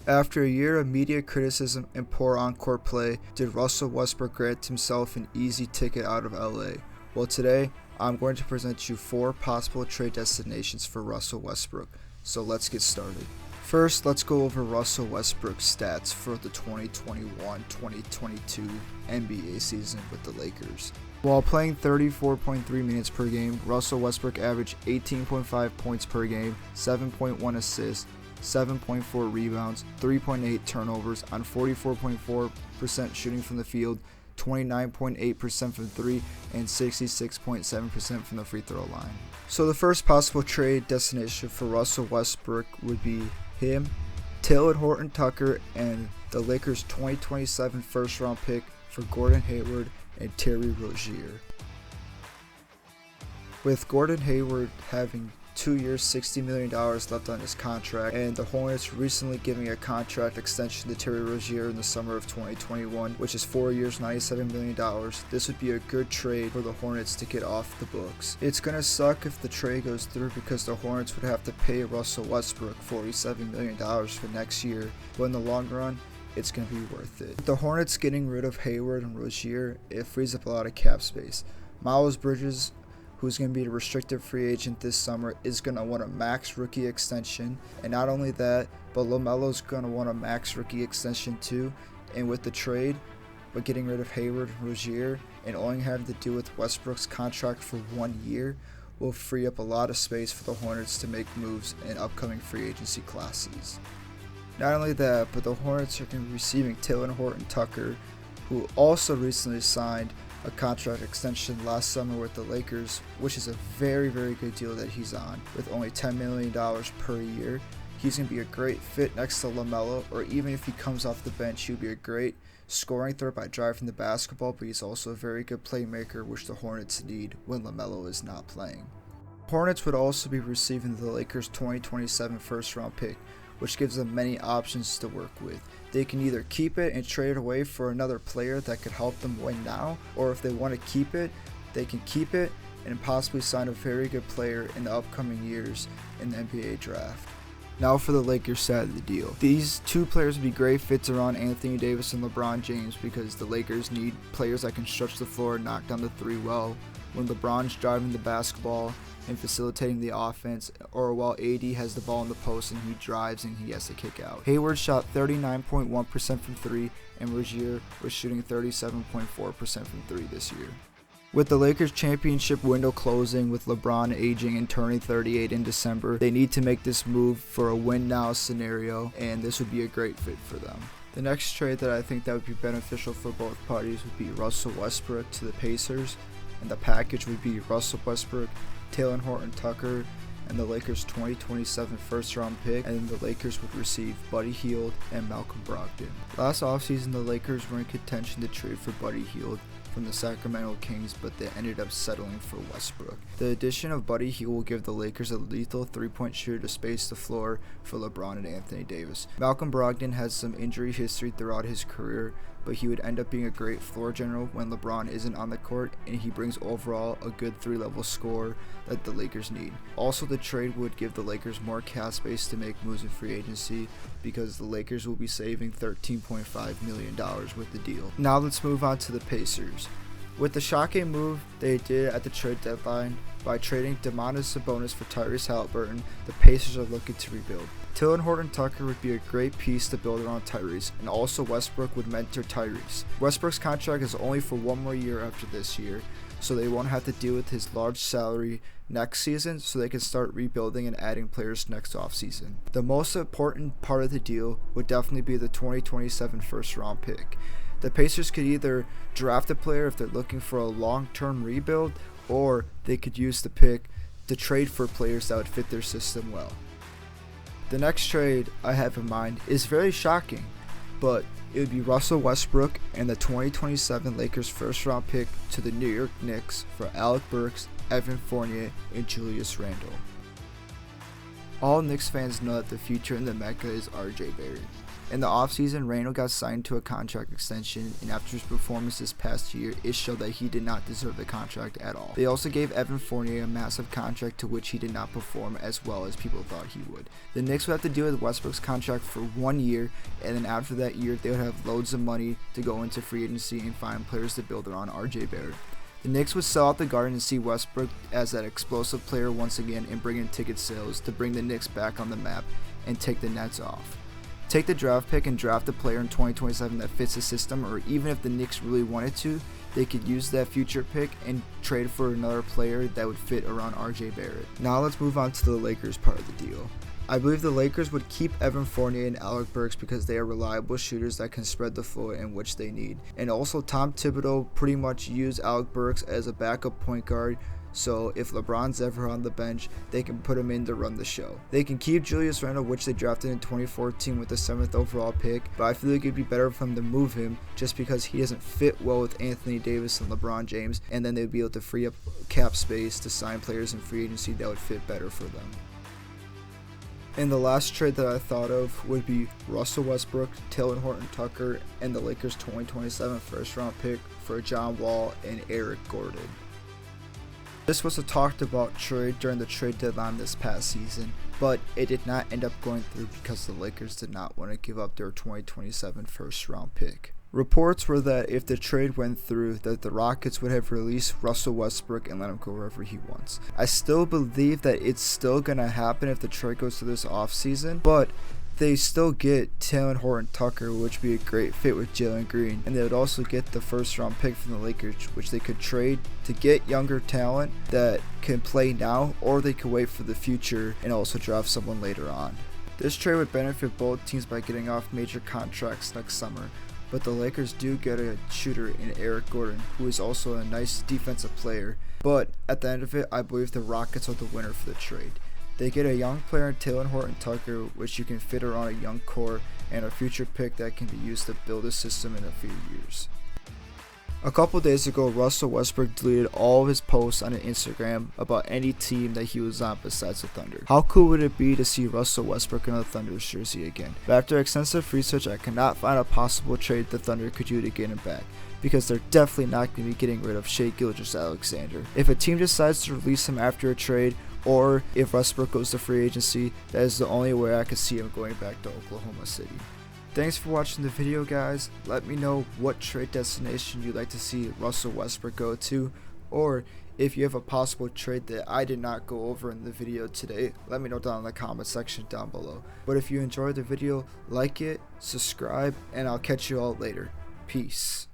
After a year of media criticism and poor on-court play, did Russell Westbrook grant himself an easy ticket out of LA? Well, today I'm going to present you 4 possible trade destinations for Russell Westbrook, so let's get started. First, let's go over Russell Westbrook's stats for the 2021-2022 NBA season with the Lakers. While playing 34.3 minutes per game, Russell Westbrook averaged 18.5 points per game, 7.1 assists, 7.4 rebounds, 3.8 turnovers on 44.4% shooting from the field, 29.8% from 3, and 66.7% from the free throw line. So the first possible trade destination for Russell Westbrook would be him, Taylor Horton Tucker, and the Lakers' 2027 first round pick for Gordon Hayward and Terry Rozier. With Gordon Hayward having 2 years, $60 million left on his contract, and the Hornets recently giving a contract extension to Terry Rozier in the summer of 2021, which is 4 years, $97 million, this would be a good trade for the Hornets to get off the books. It's going to suck if the trade goes through because the Hornets would have to pay Russell Westbrook $47 million for next year, but in the long run, it's going to be worth it. With the Hornets getting rid of Hayward and Rozier, it frees up a lot of cap space. Miles Bridges, who's going to be a restricted free agent this summer, is going to want a max rookie extension. And not only that, but LaMelo's going to want a max rookie extension too. And with the trade, but getting rid of Hayward and Rozier and only having to do with Westbrook's contract for 1 year, will free up a lot of space for the Hornets to make moves in upcoming free agency classes. Not only that, but the Hornets are going to be receiving Taylor Horton Tucker, who also recently signed a contract extension last summer with the Lakers, which is a very, very good deal that he's on. With only $10 million per year, he's going to be a great fit next to LaMelo, or even if he comes off the bench, he'll be a great scoring threat by driving the basketball, but he's also a very good playmaker, which the Hornets need when LaMelo is not playing. Hornets would also be receiving the Lakers' 2027 first round pick, which gives them many options to work with. They can either keep it and trade it away for another player that could help them win now, or if they want to keep it, they can keep it and possibly sign a very good player in the upcoming years in the NBA draft. Now for the Lakers side of the deal. These two players would be great fits around Anthony Davis and LeBron James because the Lakers need players that can stretch the floor and knock down the three well when LeBron's driving the basketball and facilitating the offense, or while AD has the ball in the post and he drives and he has to kick out. Hayward shot 39.1% from 3, and Rozier was shooting 37.4% from 3 this year. With the Lakers championship window closing, with LeBron aging and turning 38 in December, they need to make this move for a win now scenario, and this would be a great fit for them. The next trade that I think that would be beneficial for both parties would be Russell Westbrook to the Pacers, and the package would be Russell Westbrook, Taylor Horton Tucker, and the Lakers' 2027 first round pick, and the Lakers would receive Buddy Hield and Malcolm Brogdon. Last offseason, the Lakers were in contention to trade for Buddy Hield from the Sacramento Kings, but they ended up settling for Westbrook. The addition of Buddy Hield will give the Lakers a lethal three-point shooter to space the floor for LeBron and Anthony Davis. Malcolm Brogdon has some injury history throughout his career, but he would end up being a great floor general when LeBron isn't on the court, and he brings overall a good 3-level score that the Lakers need. Also, the trade would give the Lakers more cap space to make moves in free agency because the Lakers will be saving $13.5 million with the deal. Now let's move on to the Pacers. With the shocking move they did at the trade deadline by trading Domantas Sabonis for Tyrese Haliburton, the Pacers are looking to rebuild. Taylor Horton Tucker would be a great piece to build around Tyrese, and also Westbrook would mentor Tyrese. Westbrook's contract is only for 1 more year after this year, so they won't have to deal with his large salary next season, so they can start rebuilding and adding players next offseason. The most important part of the deal would definitely be the 2027 first round pick. The Pacers could either draft a player if they're looking for a long-term rebuild, or they could use the pick to trade for players that would fit their system well. The next trade I have in mind is very shocking, but it would be Russell Westbrook and the 2027 Lakers first round pick to the New York Knicks for Alec Burks, Evan Fournier, and Julius Randle. All Knicks fans know that the future in the Mecca is RJ Barrett. In the offseason, Randle got signed to a contract extension, and after his performance this past year, it showed that he did not deserve the contract at all. They also gave Evan Fournier a massive contract to which he did not perform as well as people thought he would. The Knicks would have to deal with Westbrook's contract for 1 year, and then after that year, they would have loads of money to go into free agency and find players to build around RJ Barrett. The Knicks would sell out the Garden and see Westbrook as that explosive player once again and bring in ticket sales to bring the Knicks back on the map and take the Nets off. Take the draft pick and draft a player in 2027 that fits the system, or even if the Knicks really wanted to, they could use that future pick and trade for another player that would fit around RJ Barrett. Now let's move on to the Lakers part of the deal. I believe the Lakers would keep Evan Fournier and Alec Burks because they are reliable shooters that can spread the floor in which they need. And also Tom Thibodeau pretty much used Alec Burks as a backup point guard, so if LeBron's ever on the bench, they can put him in to run the show. They can keep Julius Randle, which they drafted in 2014 with the 7th overall pick, but I feel like it'd be better for them to move him just because he doesn't fit well with Anthony Davis and LeBron James, and then they'd be able to free up cap space to sign players in free agency that would fit better for them. And the last trade that I thought of would be Russell Westbrook, Talen Horton-Tucker, and the Lakers' 2027 first-round pick for John Wall and Eric Gordon. This was a talked about trade during the trade deadline this past season, but it did not end up going through because the Lakers did not want to give up their 2027 first-round pick. Reports were that if the trade went through, that the Rockets would have released Russell Westbrook and let him go wherever he wants. I still believe that it's still going to happen if the trade goes through this offseason, but they still get Talen Horton-Tucker, which would be a great fit with Jalen Green, and they would also get the first-round pick from the Lakers, which they could trade to get younger talent that can play now, or they could wait for the future and also draft someone later on. This trade would benefit both teams by getting off major contracts next summer, but the Lakers do get a shooter in Eric Gordon, who is also a nice defensive player, but at the end of it, I believe the Rockets are the winner for the trade. They get a young player in Talen Horton-Tucker, which you can fit around a young core, and a future pick that can be used to build a system in a few years. A couple days ago, Russell Westbrook deleted all of his posts on Instagram about any team that he was on besides the Thunder. How cool would it be to see Russell Westbrook in a Thunder's jersey again? But after extensive research, I cannot find a possible trade the Thunder could do to get him back, because they're definitely not going to be getting rid of Shai Gilgeous-Alexander. If a team decides to release him after a trade, or if Westbrook goes to free agency, that is the only way I could see him going back to Oklahoma City. Thanks for watching the video, guys. Let me know what trade destination you'd like to see Russell Westbrook go to, or if you have a possible trade that I did not go over in the video today, let me know down in the comment section down below. But if you enjoyed the video, like it, subscribe, and I'll catch you all later. Peace.